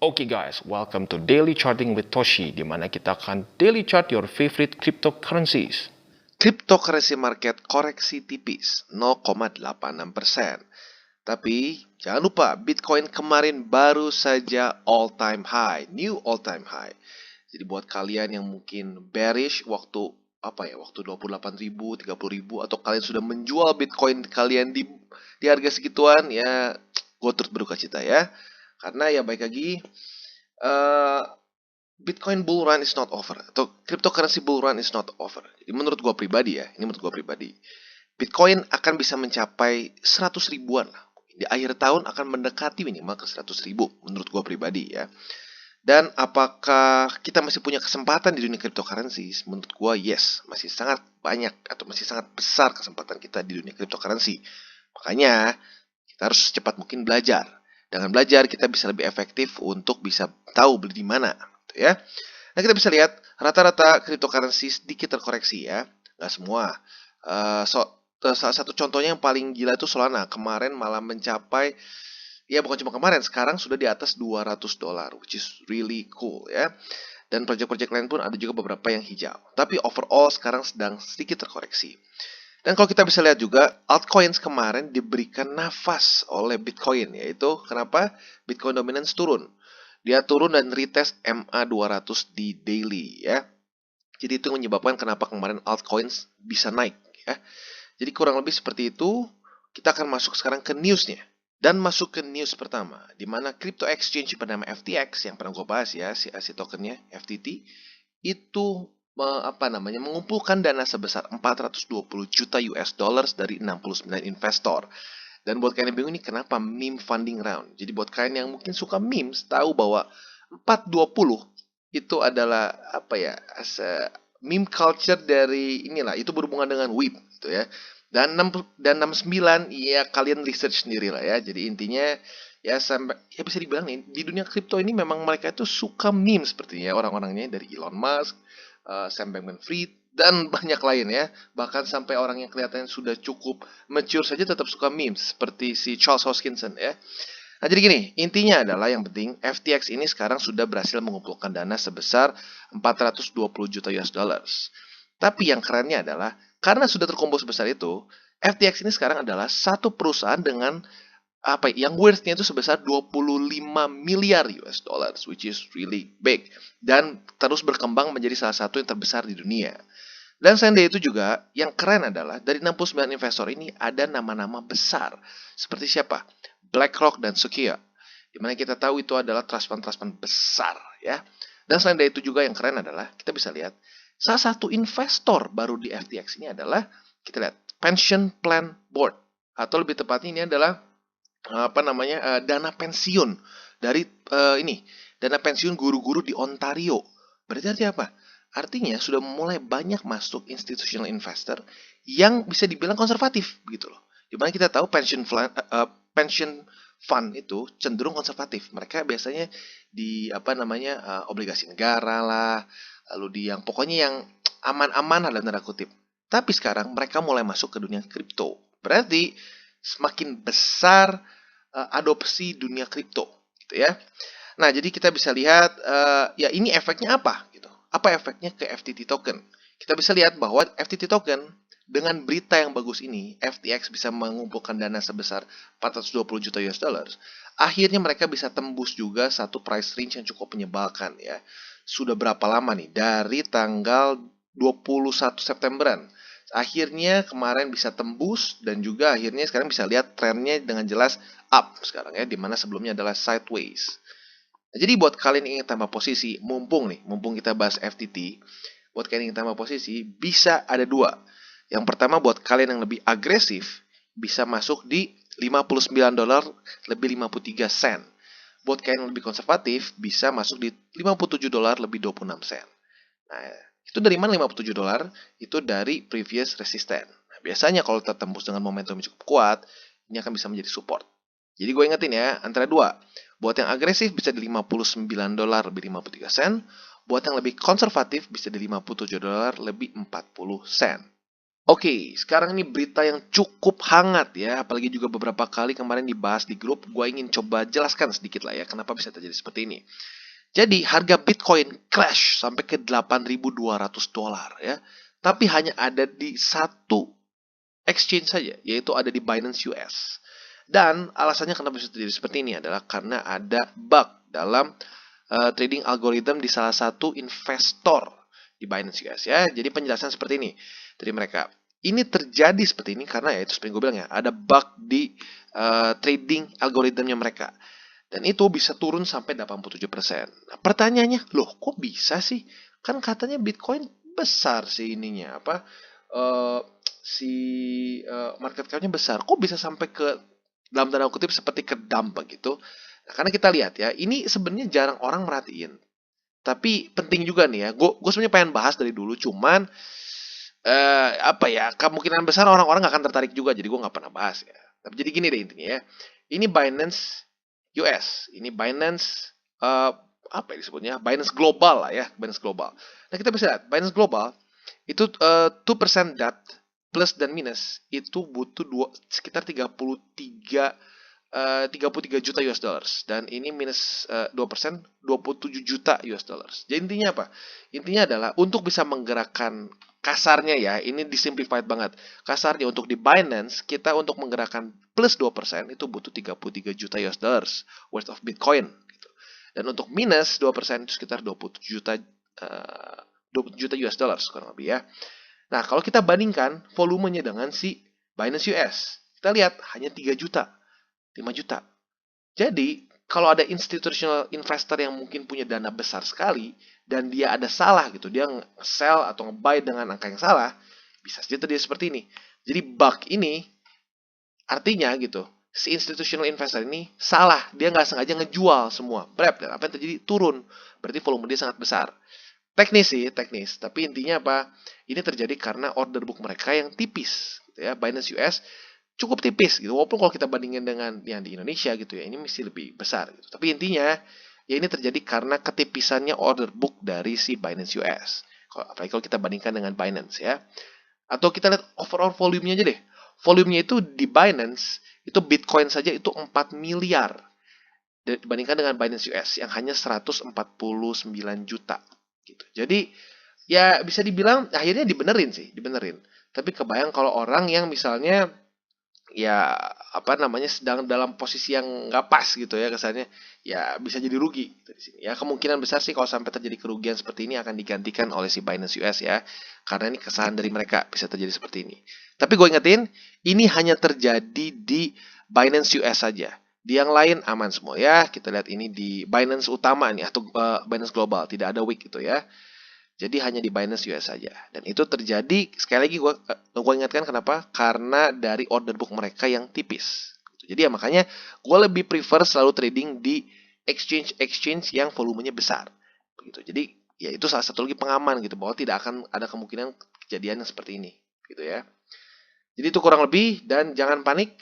Oke guys, welcome to Daily Charting with Toshi, di mana kita akan daily chart your favorite cryptocurrencies. Cryptocurrency market koreksi tipis 0,86%. Tapi jangan lupa Bitcoin kemarin baru saja new all time high. Jadi buat kalian yang mungkin bearish waktu 28.000, 30.000 atau kalian sudah menjual Bitcoin kalian di harga segituan, ya gue turut berduka cita ya. Karena ya baik lagi, Bitcoin bull run is not over, atau cryptocurrency bull run is not over. Jadi menurut gue pribadi ya, Bitcoin akan bisa mencapai 100 ribuan lah. Di akhir tahun akan mendekati minimal ke 100 ribu menurut gue pribadi ya. Dan apakah kita masih punya kesempatan di dunia cryptocurrency? Menurut gue yes, masih sangat banyak atau masih sangat besar kesempatan kita di dunia cryptocurrency. Makanya kita harus secepat mungkin belajar. Dengan belajar kita bisa lebih efektif untuk bisa tahu beli di mana. Ya. Nah, kita bisa lihat rata-rata cryptocurrency sedikit terkoreksi ya, nggak semua. Salah satu contohnya yang paling gila itu Solana, kemarin malah mencapai, ya bukan cuma kemarin, sekarang sudah di atas $200, which is really cool ya. Dan proyek-proyek lain pun ada juga beberapa yang hijau. Tapi overall sekarang sedang sedikit terkoreksi. Dan kalau kita bisa lihat juga, altcoins kemarin diberikan nafas oleh Bitcoin, yaitu kenapa Bitcoin dominance turun. Dia turun dan retest MA200 di daily ya. Jadi itu menyebabkan kenapa kemarin altcoins bisa naik ya. Jadi kurang lebih seperti itu. Kita akan masuk sekarang ke newsnya. Dan masuk ke news pertama, di mana crypto exchange bernama FTX yang pernah gue bahas ya, si tokennya FTT itu mengumpulkan dana sebesar 420 juta US dollars dari 69 investor. Dan buat kalian yang bingung ini kenapa meme funding round. Jadi buat kalian yang mungkin suka memes, tahu bahwa 420 itu adalah meme culture dari inilah, itu berhubungan dengan WIP gitu ya. Dan 69 ya kalian research sendiri lah ya. Jadi intinya ya sampai ya bisa dibilang nih di dunia kripto ini memang mereka itu suka meme sepertinya orang-orangnya, dari Elon Musk, Sam Bankman-Fried dan banyak lain ya. Bahkan sampai orang yang kelihatannya sudah cukup mature saja tetap suka memes seperti si Charles Hoskinson ya. Nah, jadi gini, intinya adalah yang penting FTX ini sekarang sudah berhasil mengumpulkan dana sebesar 420 juta US dollars. Tapi yang kerennya adalah karena sudah terkumpul sebesar itu, FTX ini sekarang adalah satu perusahaan dengan yang worth-nya itu sebesar 25 miliar US dollars, which is really big, dan terus berkembang menjadi salah satu yang terbesar di dunia. Dan selain dari itu juga, yang keren adalah dari 69 investor ini ada nama-nama besar. Seperti siapa? BlackRock dan Sequoia. Dimana kita tahu itu adalah trust fund besar ya. Dan selain dari itu juga yang keren adalah kita bisa lihat salah satu investor baru di FTX ini adalah, kita lihat, Pension Plan Board, atau lebih tepatnya ini adalah dana pensiun dari dana pensiun guru-guru di Ontario. Berarti artinya apa? Artinya sudah mulai banyak masuk institutional investor yang bisa dibilang konservatif gitu loh. Dimana kita tahu pension fund itu cenderung konservatif. Mereka biasanya di obligasi negara lah, lalu di yang pokoknya yang aman-aman dalam tanda kutip. Tapi sekarang mereka mulai masuk ke dunia kripto. Berarti semakin besar adopsi dunia kripto gitu ya. Nah, jadi kita bisa lihat ya ini efeknya apa gitu. Apa efeknya ke FTT token? Kita bisa lihat bahwa FTT token dengan berita yang bagus ini, FTX bisa mengumpulkan dana sebesar 420 juta US dollars. Akhirnya mereka bisa tembus juga satu price range yang cukup menyebalkan ya. Sudah berapa lama nih? Dari tanggal 21 Septemberan. Akhirnya kemarin bisa tembus dan juga akhirnya sekarang bisa lihat trennya dengan jelas up sekarang ya, dimana sebelumnya adalah sideways. Nah, jadi buat kalian yang ingin tambah posisi, mumpung kita bahas FTT, buat kalian yang ingin tambah posisi bisa ada dua. Yang pertama buat kalian yang lebih agresif bisa masuk di $59 lebih 53 sen. Buat kalian yang lebih konservatif bisa masuk di $57 lebih 26 sen. Nah, itu dari mana $57? Itu dari previous resistance. Nah, biasanya kalau tertembus dengan momentum yang cukup kuat, ini akan bisa menjadi support. Jadi gue ingetin ya, antara dua. Buat yang agresif bisa di $59 lebih 53 sen. Buat yang lebih konservatif bisa di $57 lebih 40 sen. Oke, sekarang ini berita yang cukup hangat ya, apalagi juga beberapa kali kemarin dibahas di grup. Gue ingin coba jelaskan sedikit lah ya, kenapa bisa terjadi seperti ini. Jadi harga Bitcoin crash sampai ke 8.200 dolar ya. Tapi hanya ada di satu exchange saja, yaitu ada di Binance US. Dan alasannya kenapa bisa terjadi seperti ini adalah karena ada bug dalam trading algorithm di salah satu investor di Binance US ya. Jadi penjelasan seperti ini dari mereka. Ini terjadi seperti ini karena ya itu seperti gue bilang ya, ada bug di trading algoritmnya mereka. Dan itu bisa turun sampai 87%. Nah, pertanyaannya, loh kok bisa sih? Kan katanya Bitcoin besar sih ininya, apa si market cap-nya besar. Kok bisa sampai ke dalam tanda kutip seperti ke dump begitu? Nah, karena kita lihat ya, ini sebenarnya jarang orang merhatiin. Tapi penting juga nih ya. Gue sebenarnya pengen bahas dari dulu, cuman apa ya, kemungkinan besar orang-orang nggak akan tertarik juga, jadi gue nggak pernah bahas ya. Tapi jadi gini deh intinya ya. Ini Binance US, ini Binance apa ya disebutnya? Binance Global lah ya, Binance Global. Nah kita bisa lihat Binance Global itu 2% DAT plus dan minus itu butuh sekitar 33 juta US dollars dan ini minus 2% 27 juta US dollars. Jadi intinya apa? Intinya adalah untuk bisa menggerakkan kasarnya ya, ini disimplified banget. Kasarnya untuk di Binance, kita untuk menggerakkan plus 2% itu butuh 33 juta US dollars worth of Bitcoin gitu. Dan untuk minus 2% itu sekitar 27 juta 20 juta US dollars kurang lebih ya. Nah, kalau kita bandingkan volumenya dengan si Binance US, kita lihat hanya 3 juta, 5 juta. Jadi, kalau ada institutional investor yang mungkin punya dana besar sekali dan dia ada salah gitu, dia sell atau nge-buy dengan angka yang salah, bisa saja terjadi seperti ini. Jadi bug ini artinya gitu, si institutional investor ini salah, dia nggak sengaja ngejual semua, dan apa yang terjadi turun, berarti volume dia sangat besar. Teknis sih, teknis, tapi intinya apa? Ini terjadi karena order book mereka yang tipis, gitu ya. Binance US cukup tipis gitu. Walaupun kalau kita bandingin dengan yang di Indonesia gitu ya, ini mesti lebih besar gitu. Tapi intinya ya ini terjadi karena ketipisannya order book dari si Binance US. Apalagi kalau kita bandingkan dengan Binance ya. Atau kita lihat overall volumenya aja deh. Volumenya itu di Binance itu Bitcoin saja itu 4 miliar dibandingkan dengan Binance US yang hanya 149 juta gitu. Jadi ya bisa dibilang akhirnya dibenerin sih, dibenerin. Tapi kebayang kalau orang yang misalnya ya apa namanya sedang dalam posisi yang nggak pas gitu ya kesannya ya bisa jadi rugi gitu di sini ya kemungkinan besar sih kalau sampai terjadi kerugian seperti ini akan digantikan oleh si Binance US ya karena ini kesalahan dari mereka bisa terjadi seperti ini tapi gue ingetin ini hanya terjadi di Binance US saja di yang lain aman semua ya kita lihat ini di Binance utama nih atau Binance Global tidak ada week gitu ya jadi hanya di Binance US saja. Dan itu terjadi, sekali lagi gue ingatkan kenapa? Karena dari order book mereka yang tipis. Jadi ya makanya gue lebih prefer selalu trading di exchange yang volumenya besar. Begitu. Jadi ya itu salah satu lagi pengaman gitu bahwa tidak akan ada kemungkinan kejadian yang seperti ini. Gitu ya. Jadi itu kurang lebih dan jangan panik.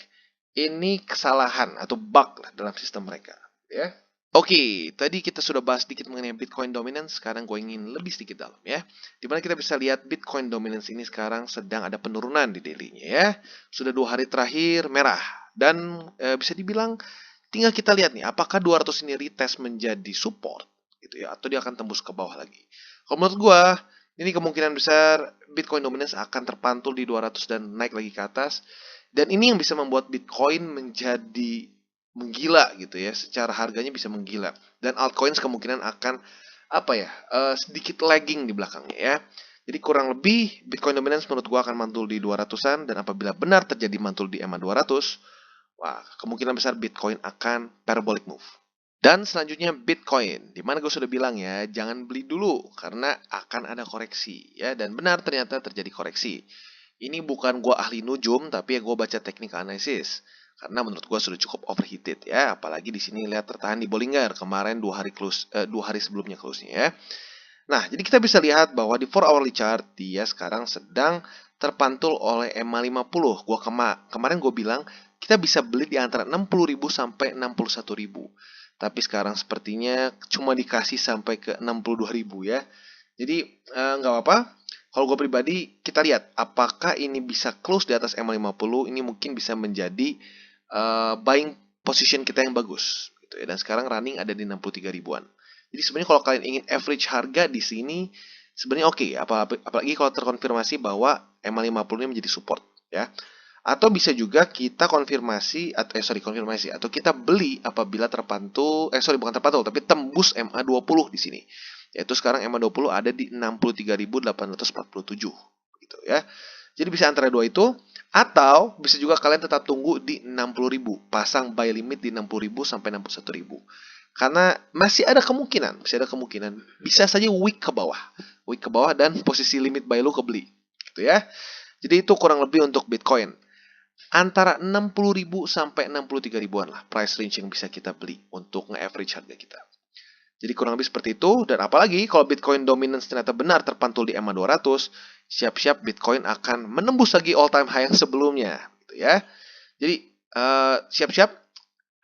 Ini kesalahan atau bug lah dalam sistem mereka. Ya. Oke, tadi kita sudah bahas sedikit mengenai Bitcoin dominance, sekarang gue ingin lebih sedikit dalam ya. Dimana kita bisa lihat Bitcoin dominance ini sekarang sedang ada penurunan di daily-nya ya. Sudah 2 hari terakhir merah. Dan bisa dibilang tinggal kita lihat nih, apakah 200 ini retest menjadi support gitu ya, atau dia akan tembus ke bawah lagi. Kalau menurut gue, ini kemungkinan besar Bitcoin dominance akan terpantul di 200 dan naik lagi ke atas. Dan ini yang bisa membuat Bitcoin menjadi menggila gitu ya, secara harganya bisa menggila dan altcoins kemungkinan akan apa ya sedikit lagging di belakangnya ya. Jadi kurang lebih Bitcoin dominance menurut gua akan mantul di 200-an dan apabila benar terjadi mantul di EMA 200, wah kemungkinan besar Bitcoin akan parabolic move. Dan selanjutnya Bitcoin, dimana gue sudah bilang ya jangan beli dulu karena akan ada koreksi ya dan benar ternyata terjadi koreksi. Ini bukan gua ahli nujum tapi ya gua baca teknik analisis. Karena menurut gua sudah cukup overheated ya, apalagi di sini lihat tertahan di Bollinger kemarin 2 hari sebelumnya close-nya ya. Nah, jadi kita bisa lihat bahwa di 4 hourly chart dia sekarang sedang terpantul oleh EMA 50. Kemarin gue bilang kita bisa beli di antara 60.000 sampai 61.000. Tapi sekarang sepertinya cuma dikasih sampai ke 62.000 ya. Jadi nggak apa-apa. Kalau gue pribadi, kita lihat apakah ini bisa close di atas MA50. Ini mungkin bisa menjadi buying position kita yang bagus gitu ya. Dan sekarang running ada di 63 ribuan. Jadi sebenarnya kalau kalian ingin average harga di sini sebenarnya oke, apalagi kalau terkonfirmasi bahwa MA50 ini menjadi support ya. Atau bisa juga kita konfirmasi atau kita beli apabila bukan terpantau tapi tembus MA20 di sini. Yaitu sekarang MA20 ada di 63.847 gitu ya. Jadi bisa antara dua itu, atau bisa juga kalian tetap tunggu di 60.000, pasang buy limit di 60.000 sampai 61.000. Karena masih ada kemungkinan bisa saja wick ke bawah dan posisi limit buy lu kebeli gitu ya. Jadi itu kurang lebih untuk Bitcoin. Antara 60.000 sampai 63 ribuan lah price range yang bisa kita beli untuk nge-average harga kita. Jadi kurang lebih seperti itu, dan apalagi kalau Bitcoin dominance ternyata benar terpantul di EMA 200, siap-siap Bitcoin akan menembus lagi all time high yang sebelumnya gitu ya. Jadi siap-siap,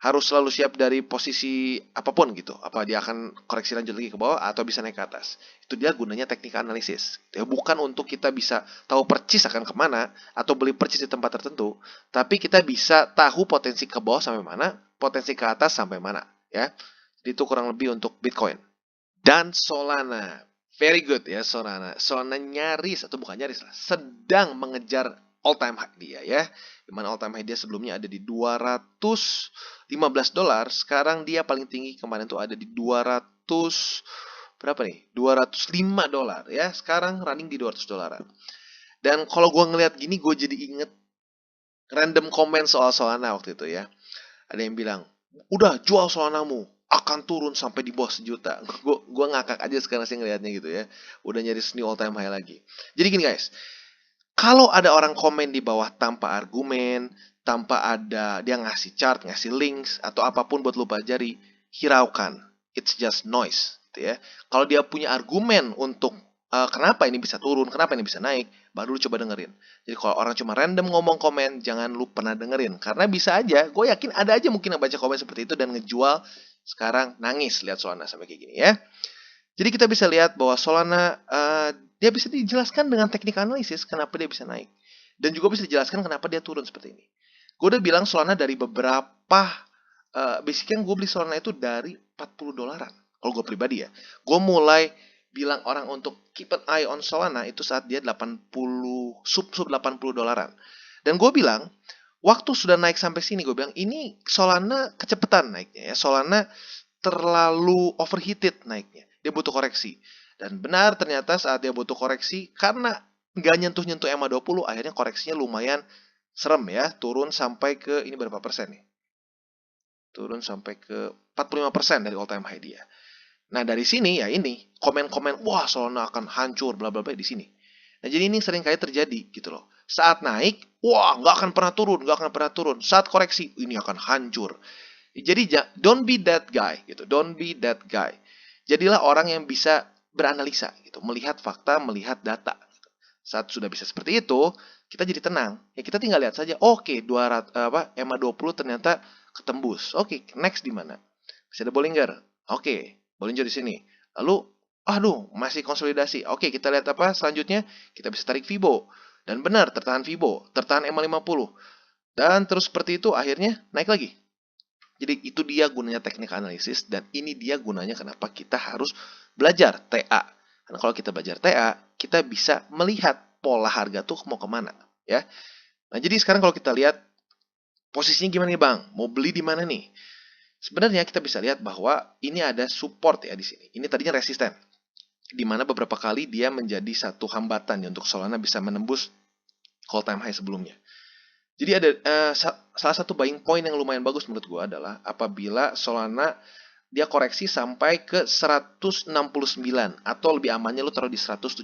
harus selalu siap dari posisi apapun gitu. Apa dia akan koreksi lanjut lagi ke bawah atau bisa naik ke atas. Itu dia gunanya teknik analisis. Ya, bukan untuk kita bisa tahu percis akan kemana atau beli percis di tempat tertentu, tapi kita bisa tahu potensi ke bawah sampai mana, potensi ke atas sampai mana ya. Jadi itu kurang lebih untuk Bitcoin. Dan Solana. Very good ya Solana. Solana nyaris, atau bukan nyaris lah, sedang mengejar all time high dia ya. Dimana all time high dia sebelumnya ada di $215. Sekarang dia paling tinggi kemarin tuh ada di 200 berapa nih? $205 ya. Sekarang running di $200. Dan kalau gue ngeliat gini, gue jadi inget random comment soal Solana waktu itu ya. Ada yang bilang, udah jual Solanamu, akan turun sampai di bawah 1 juta. Gue ngakak aja sekarang sih ngelihatnya gitu ya. Udah nyaris new all time high lagi. Jadi gini guys, kalau ada orang komen di bawah tanpa argumen, tanpa ada dia ngasih chart, ngasih links atau apapun buat lu pelajari, hiraukan. It's just noise, gitu ya. Kalau dia punya argumen untuk kenapa ini bisa turun, kenapa ini bisa naik, baru lu coba dengerin. Jadi kalau orang cuma random ngomong komen, jangan lu pernah dengerin. Karena bisa aja, gue yakin ada aja mungkin yang baca komen seperti itu dan ngejual, sekarang nangis lihat Solana sampai kayak gini ya. Jadi kita bisa lihat bahwa Solana dia bisa dijelaskan dengan teknik analisis kenapa dia bisa naik. Dan juga bisa dijelaskan kenapa dia turun seperti ini. Gue udah bilang Solana dari beberapa basicnya gue beli Solana itu dari $40. Kalau gue pribadi ya. Gue mulai bilang orang untuk keep an eye on Solana itu saat dia 80 sub $80. Dan gue bilang waktu sudah naik sampai sini, gue bilang ini Solana kecepatan naiknya ya. Solana terlalu overheated naiknya. Dia butuh koreksi. Dan benar ternyata saat dia butuh koreksi, karena nggak nyentuh-nyentuh EMA 20, akhirnya koreksinya lumayan serem ya. Turun sampai ke, ini berapa persen nih? Turun sampai ke 45% dari all time high dia. Nah dari sini ya ini, komen-komen, wah Solana akan hancur, bla bla bla di sini. Nah jadi ini sering kali terjadi gitu loh. Saat naik, wah nggak akan pernah turun, nggak akan pernah turun. Saat koreksi, ini akan hancur. Jadi don't be that guy gitu, don't be that guy. Jadilah orang yang bisa beranalisa gitu, melihat fakta, melihat data. Gitu. Saat sudah bisa seperti itu, kita jadi tenang. Ya kita tinggal lihat saja, oke, 200 MA20 ternyata ketembus. Oke, next di mana? Bisa ada Bollinger. Oke, Bollinger di sini. Lalu aduh, masih konsolidasi. Oke, kita lihat apa selanjutnya? Kita bisa tarik Fibo. Dan benar, tertahan Fibo, tertahan MA50. Dan terus seperti itu akhirnya naik lagi. Jadi itu dia gunanya teknik analisis, dan ini dia gunanya kenapa kita harus belajar TA. Karena kalau kita belajar TA, kita bisa melihat pola harga tuh mau kemana, ya. Nah jadi sekarang kalau kita lihat posisinya gimana nih bang, mau beli di mana nih? Sebenarnya kita bisa lihat bahwa ini ada support ya di sini. Ini tadinya resisten, di mana beberapa kali dia menjadi satu hambatan ya untuk Solana bisa menembus all time high sebelumnya. Jadi ada salah satu buying point yang lumayan bagus menurut gue adalah apabila Solana dia koreksi sampai ke 169, atau lebih amannya lu taruh di $170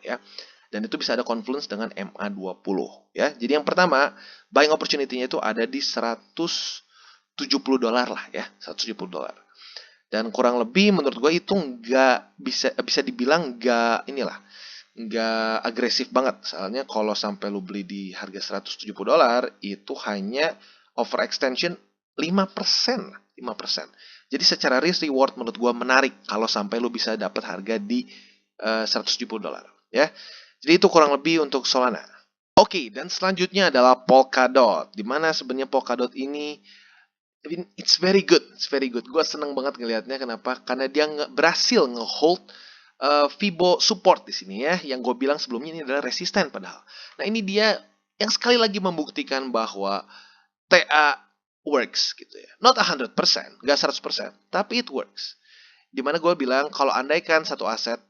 ya. Dan itu bisa ada confluence dengan MA20 ya. Jadi yang pertama, buying opportunity-nya itu ada di $170 lah ya, $170. Dan kurang lebih menurut gue itu nggak bisa dibilang nggak agresif banget. Soalnya kalau sampai lu beli di harga $170 itu hanya overextension 5%. Jadi secara risk reward menurut gua menarik kalau sampai lu bisa dapat harga di $170 ya. Jadi itu kurang lebih untuk Solana. Oke, dan selanjutnya adalah Polkadot. Dimana sebenarnya Polkadot ini, I mean, it's very good, it's very good. Gue seneng banget ngelihatnya. Kenapa? Karena dia berhasil nge-hold Fibo support di sini ya. Yang gue bilang sebelumnya ini adalah resisten padahal. Nah ini dia yang sekali lagi membuktikan bahwa TA works gitu ya. Not 100%, gak 100%, tapi it works. Dimana gue bilang kalau andaikan satu aset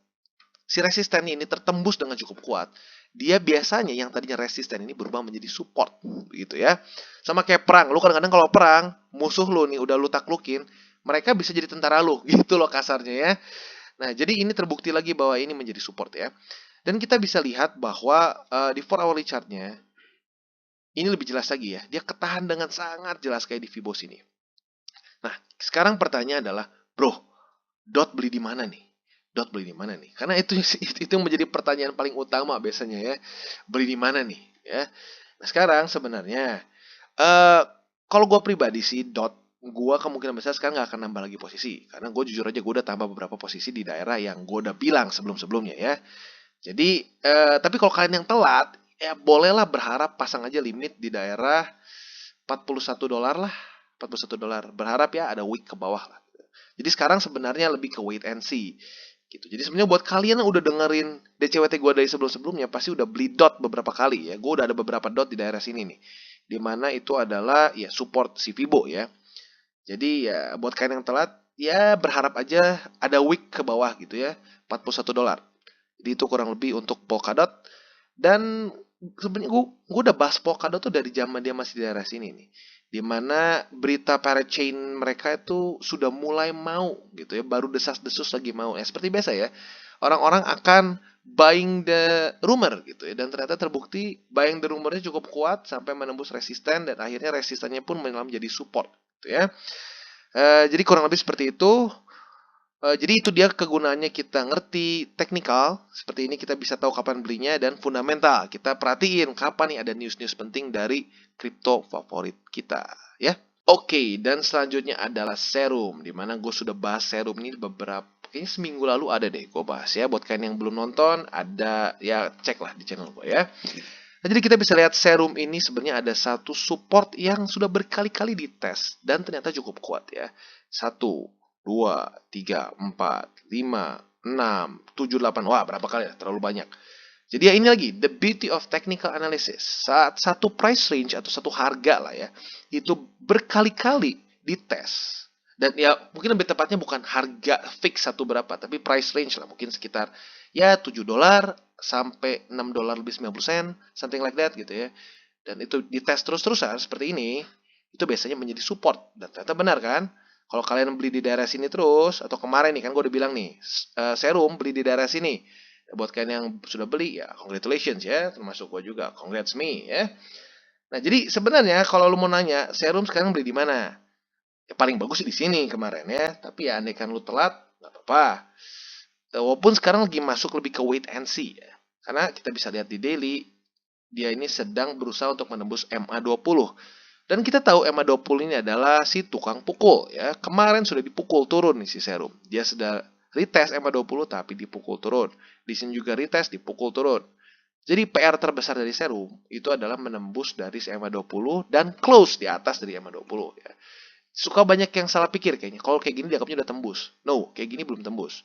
si resisten ini tertembus dengan cukup kuat, dia biasanya yang tadinya resisten ini berubah menjadi support gitu ya. Sama kayak perang, lu kadang-kadang kalau perang, musuh lu nih udah lu taklukin, mereka bisa jadi tentara lu gitu loh kasarnya ya. Nah, jadi ini terbukti lagi bahwa ini menjadi support ya. Dan kita bisa lihat bahwa di 4 hourly chart-nya ini lebih jelas lagi ya. Dia ketahan dengan sangat jelas kayak di Fibos ini. Nah, sekarang pertanyaan adalah, bro, dot beli di mana nih? Dot beli di mana nih? Karena itu yang menjadi pertanyaan paling utama biasanya ya. Beli di mana nih? Ya. Nah sekarang sebenarnya, eh kalau gue pribadi sih dot, gue kemungkinan besar sekarang nggak akan nambah lagi posisi. Karena gue jujur aja gue udah tambah beberapa posisi di daerah yang gue udah bilang sebelum-sebelumnya ya. Jadi, tapi kalau kalian yang telat, ya bolehlah berharap pasang aja limit di daerah $41 lah. $41. Berharap ya ada wick ke bawah lah. Jadi sekarang sebenarnya lebih ke wait and see gitu. Jadi sebenarnya buat kalian yang udah dengerin DCWT gue dari sebelum-sebelumnya pasti udah beli dot beberapa kali ya. Gue udah ada beberapa dot di daerah sini nih. Dimana itu adalah ya support si Fibo ya. Jadi ya buat kalian yang telat ya berharap aja ada wick ke bawah gitu ya. $41. Jadi itu kurang lebih untuk Polkadot. Dan sebenarnya gue udah bahas Polkadot tuh dari zaman dia masih di daerah sini nih. Dimana berita parachain mereka itu sudah mulai mau gitu ya. Baru desas-desus lagi mau. Ya seperti biasa ya. Orang-orang akan buying the rumor gitu ya. Dan ternyata terbukti buying the rumornya cukup kuat sampai menembus resisten. Dan akhirnya resistannya pun menjadi support gitu ya. Jadi kurang lebih seperti itu. Jadi itu dia kegunaannya kita ngerti teknikal, seperti ini kita bisa tahu kapan belinya, dan fundamental. Kita perhatiin kapan nih ada news-news penting dari kripto favorit kita, ya. Oke, dan selanjutnya adalah Serum, dimana gue sudah bahas Serum ini beberapa, kayaknya seminggu lalu ada deh gue bahas ya. Buat kalian yang belum nonton, ada ya cek lah di channel gue ya. Nah, jadi kita bisa lihat Serum ini sebenarnya ada satu support yang sudah berkali-kali dites dan ternyata cukup kuat ya. 1, 2, 3, 4, 5, 6, 7, 8. Wah, berapa kali ya? Terlalu banyak. Jadi ya ini lagi, the beauty of technical analysis. Saat satu price range atau satu harga lah ya, itu berkali-kali dites. Dan ya mungkin lebih tepatnya bukan harga fix satu berapa, tapi price range lah. Mungkin sekitar ya $7 sampai $6 lebih 90 sen, something like that gitu ya. Dan itu dites terus-terusan seperti ini, itu biasanya menjadi support. Dan ternyata benar kan? Kalau kalian beli di daerah sini terus, atau kemarin nih kan gue udah bilang nih, Serum beli di daerah sini. Buat kalian yang sudah beli ya congratulations ya, termasuk gue juga, congrats me ya. Nah jadi sebenarnya kalau lu mau nanya Serum sekarang beli di mana, ya paling bagus di sini kemarin ya. Tapi ya andaikan lu telat nggak apa-apa. Walaupun sekarang lagi masuk lebih ke wait and see ya. Karena kita bisa lihat di daily dia ini sedang berusaha untuk menembus MA20. Dan kita tahu MA20 ini adalah si tukang pukul ya. Kemarin sudah dipukul turun nih si Serum. Dia sudah retest MA20 tapi dipukul turun. Di sini juga retest dipukul turun. Jadi PR terbesar dari Serum itu adalah menembus dari si MA20 dan close di atas dari MA20 ya. Suka banyak yang salah pikir kayaknya. Kalau kayak gini dianggapnya udah tembus. No, kayak gini belum tembus.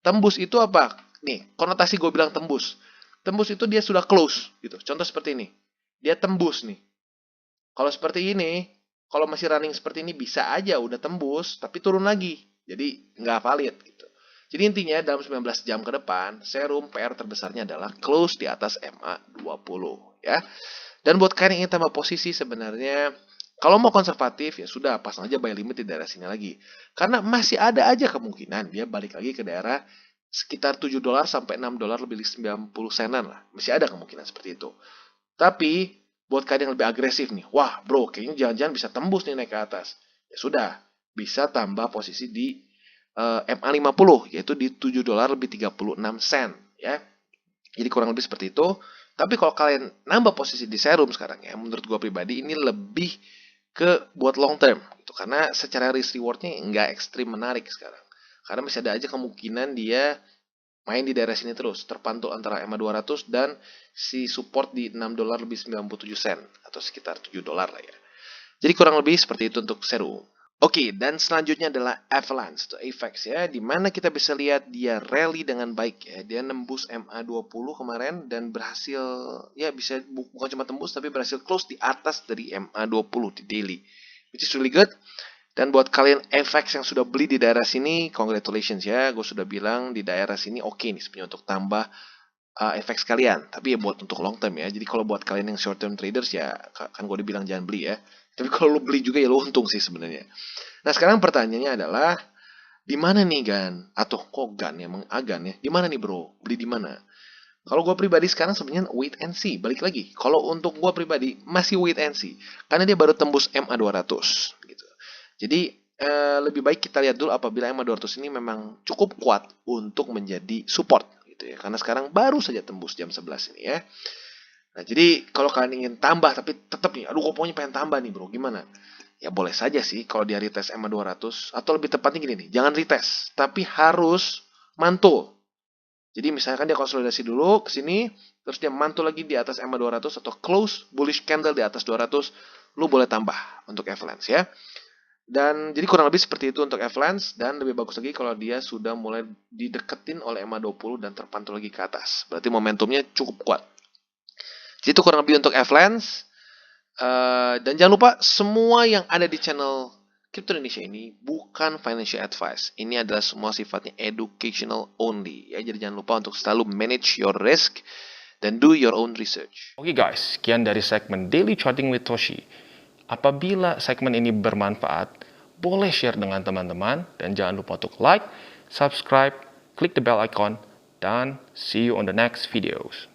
Tembus itu apa? Nih, konotasi gue bilang tembus. Tembus itu dia sudah close gitu. Contoh seperti ini. Dia tembus nih. Kalau seperti ini, kalau masih running seperti ini bisa aja udah tembus tapi turun lagi. Jadi nggak valid gitu. Jadi intinya dalam 19 jam ke depan, Serum PR terbesarnya adalah close di atas MA20 ya. Dan buat kalian yang ingin tambah posisi sebenarnya kalau mau konservatif ya sudah pasang aja buy limit di daerah sini lagi. Karena masih ada aja kemungkinan dia balik lagi ke daerah sekitar $7 sampai $6 lebih 90 senan lah. Masih ada kemungkinan seperti itu. Tapi buat kalian yang lebih agresif nih, wah bro kayaknya jangan-jangan bisa tembus nih naik ke atas. Ya sudah, bisa tambah posisi di MA50 yaitu di $7 lebih 36 sen ya. Jadi kurang lebih seperti itu. Tapi kalau kalian nambah posisi di Serum sekarang ya, menurut gue pribadi ini lebih ke buat long term gitu. Karena secara risk rewardnya nggak ekstrim menarik sekarang. Karena masih ada aja kemungkinan dia main di daerah sini terus, terpantul antara EMA 200 dan si support di $6 lebih 97 sen atau sekitar $7 lah ya. Jadi kurang lebih seperti itu untuk Serum. Oke, dan selanjutnya adalah Avalanche atau Avex ya, di mana kita bisa lihat dia rally dengan baik ya. Dia nembus MA20 kemarin dan berhasil ya bisa bukan cuma tembus tapi berhasil close di atas dari MA20 di daily. Which is really good. Dan buat kalian Avex yang sudah beli di daerah sini, congratulations ya. Gue sudah bilang di daerah sini oke nih sebenarnya untuk tambah Avex kalian. Tapi ya buat untuk long term ya. Jadi kalau buat kalian yang short term traders ya kan gue dibilang jangan beli ya. Tapi kalau lo beli juga ya lo untung sih sebenarnya. Nah sekarang pertanyaannya adalah di mana nih Gan? Atau kok Gan ya? Emang Agan ya? Di mana nih bro? Beli di mana? Kalau gue pribadi sekarang sebenarnya wait and see. Balik lagi. Kalau untuk gue pribadi masih wait and see. Karena dia baru tembus MA 200 gitu. Jadi lebih baik kita lihat dulu apabila MA 200 ini memang cukup kuat untuk menjadi support gitu ya. Karena sekarang baru saja tembus jam 11 ini ya. Nah, jadi kalau kalian ingin tambah tapi tetap nih, aduh gue pokoknya pengen tambah nih bro, gimana? Ya boleh saja sih kalau dia retest MA 200 atau lebih tepatnya gini nih, jangan retest, tapi harus mantul. Jadi misalkan dia konsolidasi dulu ke sini, terus dia mantul lagi di atas MA 200 atau close bullish candle di atas 200, lu boleh tambah untuk Avalanche ya. Dan jadi kurang lebih seperti itu untuk Avalanche dan lebih bagus lagi kalau dia sudah mulai dideketin oleh MA 20 dan terpantul lagi ke atas. Berarti momentumnya cukup kuat. Jadi itu kurang lebih untuk Avalanche. Dan jangan lupa semua yang ada di channel Crypto Indonesia ini bukan financial advice. Ini adalah semua sifatnya educational only. Ya, jadi jangan lupa untuk selalu manage your risk dan do your own research. Oke guys, sekian dari segmen Daily Charting with Toshi. Apabila segmen ini bermanfaat, boleh share dengan teman-teman dan jangan lupa untuk like, subscribe, klik the bell icon, dan see you on the next videos.